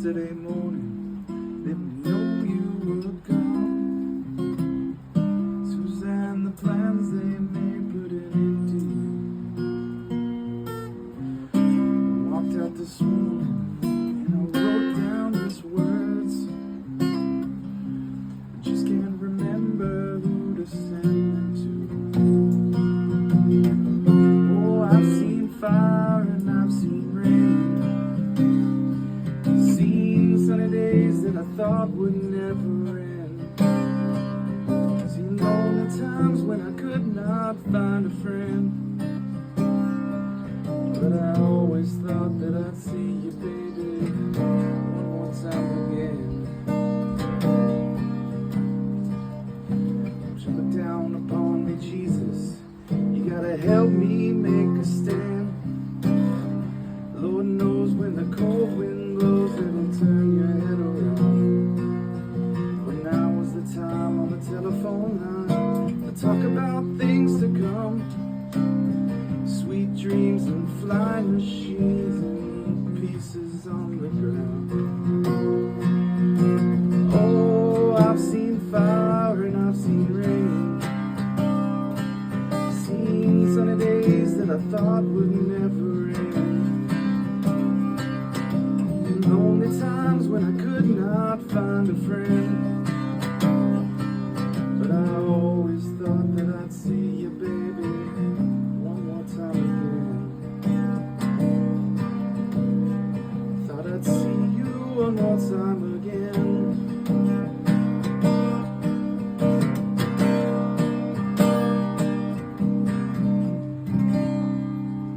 yesterday morning, didn't know you would come. Suzanne, the plans they made put an end to you. I walked out this morning and I wrote down these words. I just can't remember who to send them to. Oh, I've seen fire and I've seen rain, seen sunny days that I thought would never end, seen lonely times when I could not find a friend. But I always thought that I'd see you, baby, one more time again. Won't you look down upon me, Jesus? You gotta help me make a stand. Lord knows when the cold wind blows, it'll turn your head around. But now is the time on the telephone line to talk about things to come. Sweet dreams and flying machines and pieces on the ground. Oh, I've seen fire and I've seen rain, seen sunny days that I thought would never end, lonely times when I could not find a friend.